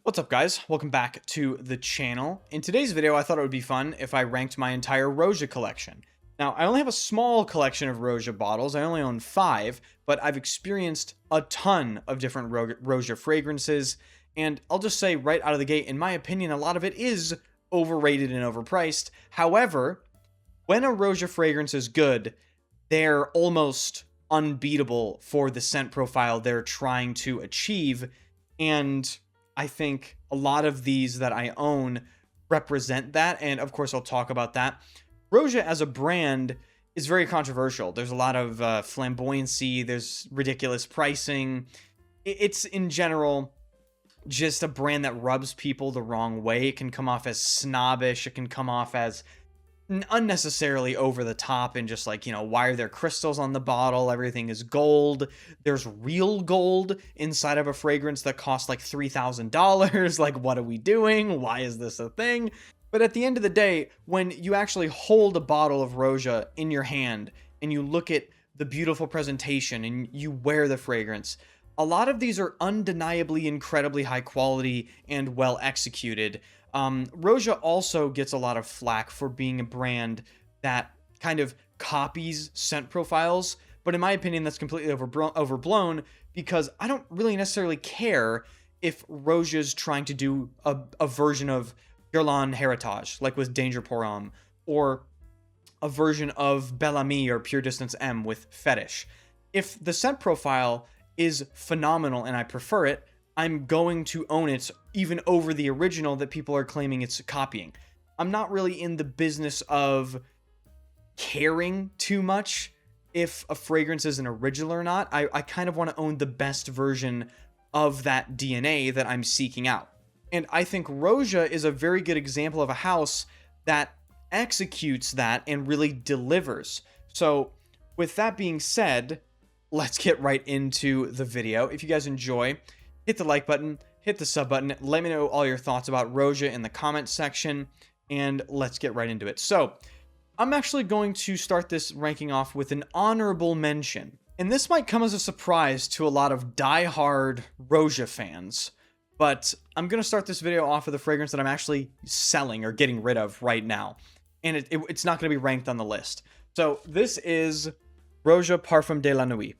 What's up, guys? Welcome back to the channel. In today's video, I thought it would be fun if I ranked my entire Roja collection. Now, I only have a small collection of Roja bottles. I only own 5, but I've experienced a ton of different Roja fragrances, and I'll just say right out of the gate, in my opinion, a lot of it is overrated and overpriced. However, when a Roja fragrance is good, they're almost unbeatable for the scent profile they're trying to achieve, and I think a lot of these that I own represent that, and of course I'll talk about that. Roja as a brand is very controversial. There's a lot of flamboyancy, there's ridiculous pricing. It's in general just a brand that rubs people the wrong way. It can come off as snobbish, it can come off as unnecessarily over the top and just like, why are there crystals on the bottle? Everything is gold. There's real gold inside of a fragrance that costs like $3,000. Like, what are we doing? Why is this a thing? But at the end of the day, when you actually hold a bottle of Roja in your hand and you look at the beautiful presentation and you wear the fragrance, a lot of these are undeniably incredibly high quality and well executed. Roja also gets a lot of flack for being a brand that kind of copies scent profiles, but in my opinion, that's completely overblown because I don't really necessarily care if Roja's trying to do a version of Guerlain Heritage, like with Danger Pour Homme, or a version of Bel Ami or Pure Distance M with Fetish. If the scent profile is phenomenal and I prefer it, I'm going to own it even over the original that people are claiming it's copying. I'm not really in the business of caring too much if a fragrance is an original or not. I kind of want to own the best version of that DNA that I'm seeking out. And I think Roja is a very good example of a house that executes that and really delivers. So with that being said, let's get right into the video. If you guys enjoy, hit the like button, hit the sub button, let me know all your thoughts about Roja in the comments section, and let's get right into it. So, I'm actually going to start this ranking off with an honorable mention. And this might come as a surprise to a lot of die-hard Roja fans, but I'm going to start this video off with a fragrance that I'm actually selling or getting rid of right now. And it's not going to be ranked on the list. So, this is Roja Parfum de la Nuit.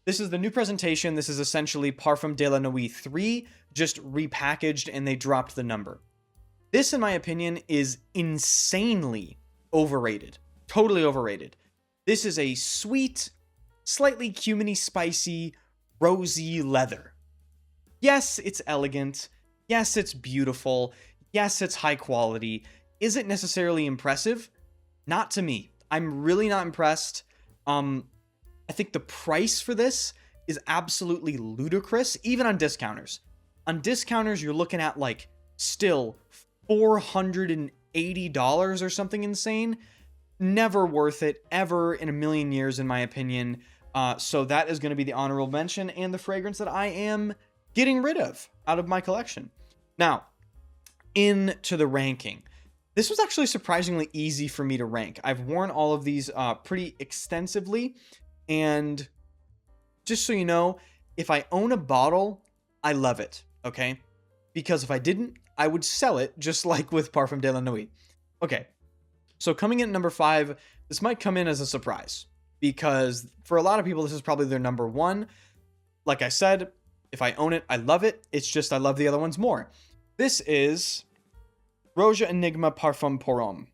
This is the new presentation. This is essentially Parfum de la Nuit 3, just repackaged, and they dropped the number. This, in my opinion, is insanely overrated. Totally overrated. This is a sweet, slightly cuminy, spicy, rosy leather. Yes, it's elegant. Yes, it's beautiful. Yes, it's high quality. Is it necessarily impressive? Not to me. I'm really not impressed. I think the price for this is absolutely ludicrous, even on discounters. On discounters, you're looking at like still $480 or something insane. Never worth it, ever in a million years, in my opinion. So that is going to be the honorable mention and the fragrance that I am getting rid of out of my collection. Now, into the ranking. This was actually surprisingly easy for me to rank. I've worn all of these pretty extensively. And just so you know, if I own a bottle, I love it, okay? Because if I didn't, I would sell it, just like with Parfum de la Nuit. Okay, so coming in at number 5, this might come in as a surprise. Because for a lot of people, this is probably their number 1. Like I said, if I own it, I love it. It's just I love the other ones more. This is Roja Enigma Parfum Pour Homme.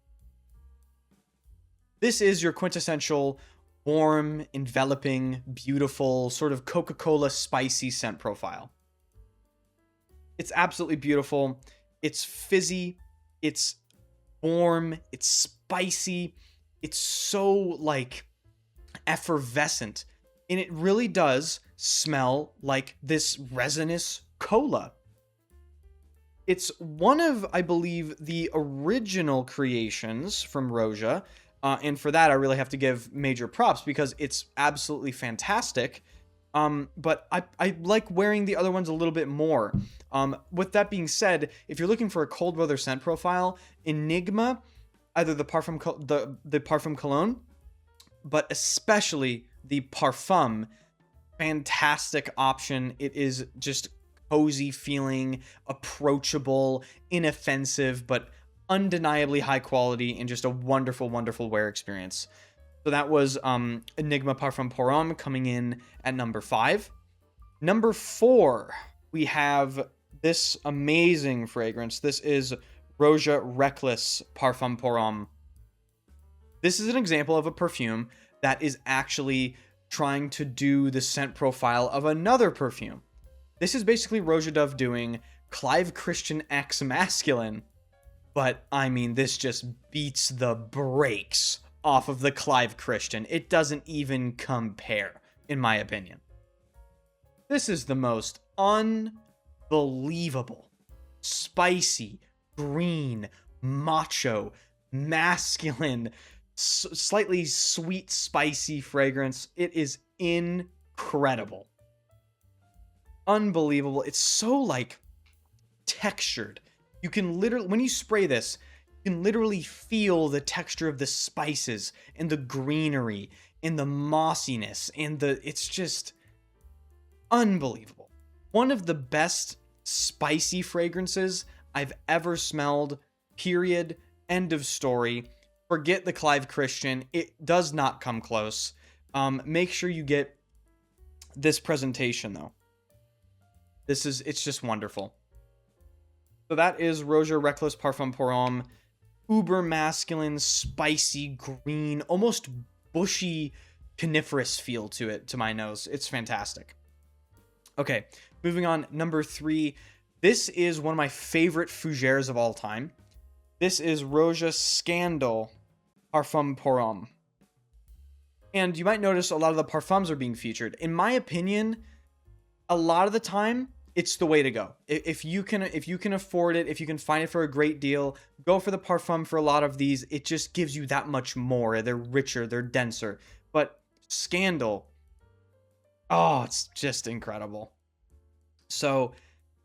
This is your quintessential warm, enveloping, beautiful, sort of Coca-Cola spicy scent profile. It's absolutely beautiful. It's fizzy. It's warm. It's spicy. It's so, like, effervescent. And it really does smell like this resinous cola. It's one of, I believe, the original creations from Roja. And for that, I really have to give major props because it's absolutely fantastic. But I like wearing the other ones a little bit more. With that being said, if you're looking for a cold weather scent profile, Enigma, either the Parfum Cologne, but especially the Parfum, fantastic option. It is just cozy feeling, approachable, inoffensive, but undeniably high quality and just a wonderful, wonderful wear experience. So that was Enigma Parfum pour Homme coming in at number 5. Number 4, we have this amazing fragrance. This is Roja Reckless Parfum pour Homme. This is an example of a perfume that is actually trying to do the scent profile of another perfume. This is basically Roja Dove doing Clive Christian X Masculine. But, I mean, this just beats the brakes off of the Clive Christian. It doesn't even compare, in my opinion. This is the most unbelievable, spicy, green, macho, masculine, slightly sweet, spicy fragrance. It is incredible. Unbelievable. It's so, like, textured. You can literally, when you spray this, you can literally feel the texture of the spices and the greenery and the mossiness and it's just unbelievable. One of the best spicy fragrances I've ever smelled, period, end of story. Forget the Clive Christian. It does not come close. Make sure you get this presentation though. It's just wonderful. So that is Roja Reckless Parfum pour Homme. Uber masculine, spicy, green, almost bushy, coniferous feel to it, to my nose. It's fantastic. Okay, moving on. Number 3. This is one of my favorite fougères of all time. This is Roja Scandal Parfum pour Homme. And you might notice a lot of the parfums are being featured. In my opinion, a lot of the time, it's the way to go. If you can afford it, if you can find it for a great deal, go for the Parfum for a lot of these. It just gives you that much more. They're richer, they're denser. But Scandal, oh, it's just incredible. So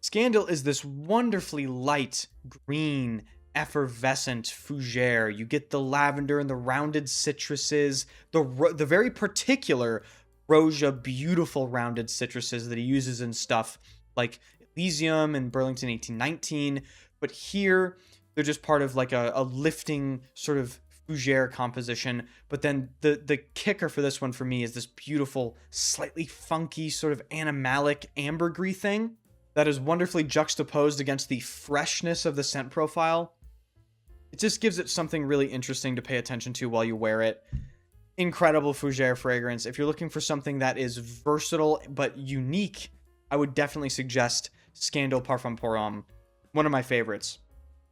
Scandal is this wonderfully light, green, effervescent fougère. You get the lavender and the rounded citruses, the very particular Roja beautiful rounded citruses that he uses in stuff like Elysium and Burlington 1819, but here they're just part of like a lifting sort of fougère composition. But then the kicker for this one for me is this beautiful, slightly funky sort of animalic ambergris thing that is wonderfully juxtaposed against the freshness of the scent profile. It just gives it something really interesting to pay attention to while you wear it. Incredible fougère fragrance. If you're looking for something that is versatile but unique, I would definitely suggest Scandal Parfum pour Homme. One of my favorites.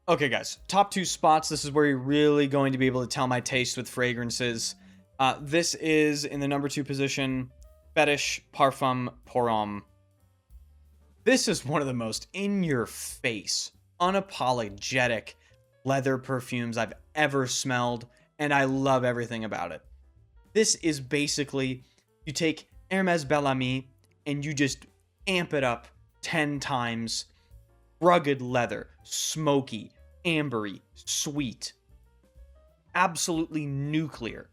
Okay, guys. Top 2 spots. This is where you're really going to be able to tell my taste with fragrances. This is, in the number 2 position, Fetish Parfum pour Homme. This is one of the most in-your-face, unapologetic leather perfumes I've ever smelled, and I love everything about it. This is basically, you take Hermès Bel Ami and you just amp it up 10 times. Rugged leather, smoky, ambery, sweet, absolutely nuclear.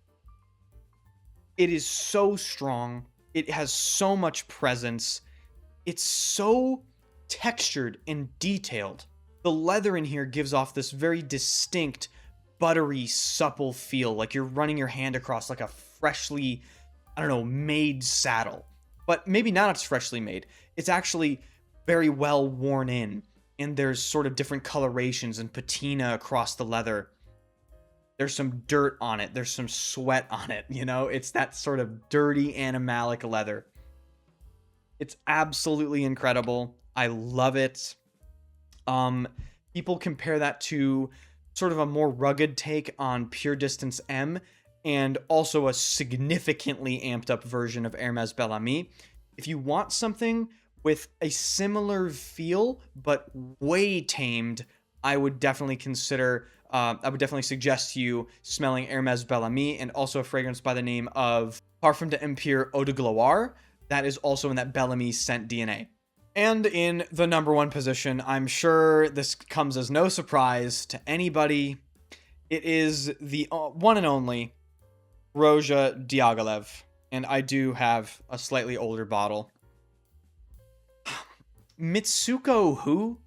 It is so strong. It has so much presence. It's so textured and detailed. The leather in here gives off this very distinct, buttery, supple feel, like you're running your hand across like a freshly, made saddle. But maybe not it's freshly made. It's actually very well worn in, and there's sort of different colorations and patina across the leather. There's some dirt on it. There's some sweat on it, It's that sort of dirty animalic leather. It's absolutely incredible. I love it. People compare that to sort of a more rugged take on Pure Distance M, and also a significantly amped up version of Hermès Bel Ami. If you want something with a similar feel, but way tamed, I would definitely suggest to you smelling Hermès Bel Ami, and also a fragrance by the name of Parfum d'Empire Eau de Gloire. That is also in that Bel Ami scent DNA. And in the number 1 position, I'm sure this comes as no surprise to anybody, it is the one and only Roja Diaghilev. And I do have a slightly older bottle. Mitsuko who?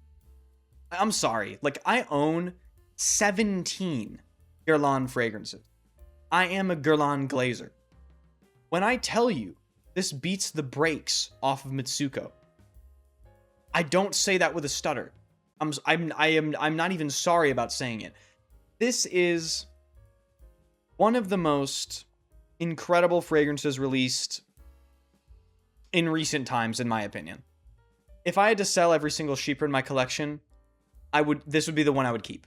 I'm sorry. Like, I own 17 Guerlain fragrances. I am a Guerlain glazer. When I tell you this beats the brakes off of Mitsuko, I don't say that with a stutter. I'm not even sorry about saying it. This is one of the most incredible fragrances released in recent times, in my opinion. If I had to sell every single Chypre in my collection, this would be the one I would keep.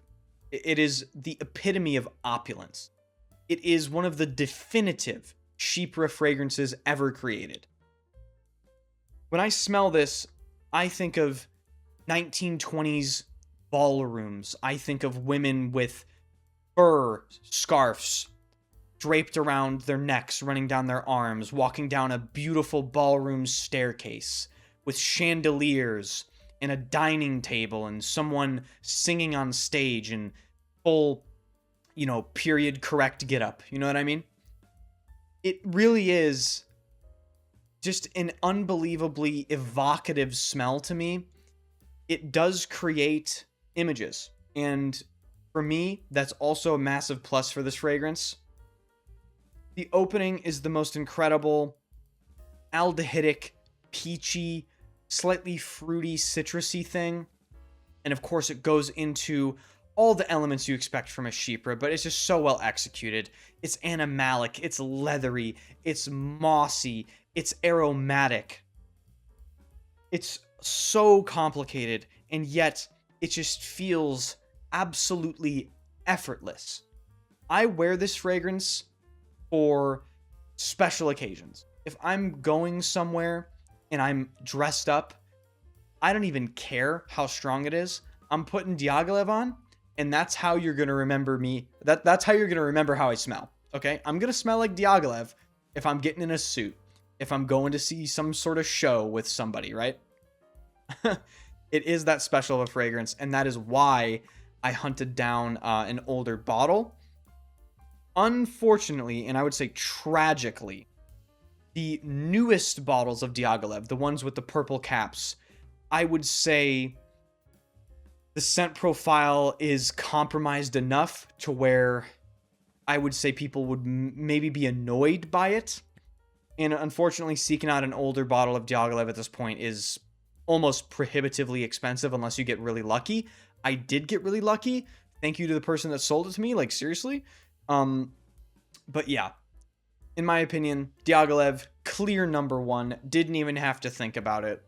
It is the epitome of opulence. It is one of the definitive Chypre fragrances ever created. When I smell this, I think of 1920s ballrooms. I think of women with fur scarves draped around their necks, running down their arms, walking down a beautiful ballroom staircase with chandeliers and a dining table and someone singing on stage in full, period correct getup. You know what I mean? It really is just an unbelievably evocative smell to me. It does create images. And for me, that's also a massive plus for this fragrance. The opening is the most incredible aldehydic, peachy, slightly fruity, citrusy thing. And of course, it goes into all the elements you expect from a Chypre, but it's just so well executed. It's animalic, it's leathery, it's mossy, it's aromatic. It's so complicated, and yet it just feels absolutely effortless. I wear this fragrance for special occasions. If I'm going somewhere and I'm dressed up, I don't even care how strong it is. I'm putting Diaghilev on, and that's how you're going to remember me. That's how you're going to remember how I smell, okay? I'm going to smell like Diaghilev if I'm getting in a suit, if I'm going to see some sort of show with somebody, right? It is that special of a fragrance, and that is why I hunted down an older bottle. Unfortunately, and I would say tragically, the newest bottles of Diaghilev, the ones with the purple caps, I would say the scent profile is compromised enough to where I would say people would maybe be annoyed by it. And unfortunately, seeking out an older bottle of Diaghilev at this point is almost prohibitively expensive unless you get really lucky. I did get really lucky. Thank you to the person that sold it to me. Like, seriously. But yeah, in my opinion, Diaghilev, clear number one. Didn't even have to think about it.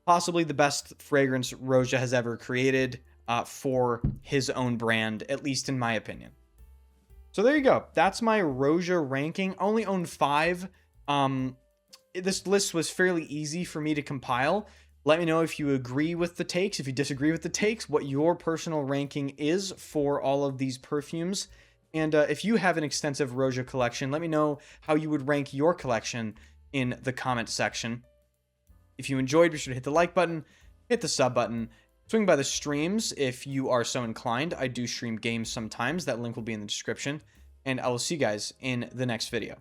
Possibly the best fragrance Roja has ever created for his own brand, at least in my opinion. So there you go. That's my Roja ranking. I only own 5. This list was fairly easy for me to compile. Let me know if you agree with the takes, if you disagree with the takes, what your personal ranking is for all of these perfumes. And if you have an extensive Roja collection, let me know how you would rank your collection in the comment section. If you enjoyed, be sure to hit the like button, hit the sub button, swing by the streams if you are so inclined. I do stream games sometimes. That link will be in the description. And I will see you guys in the next video.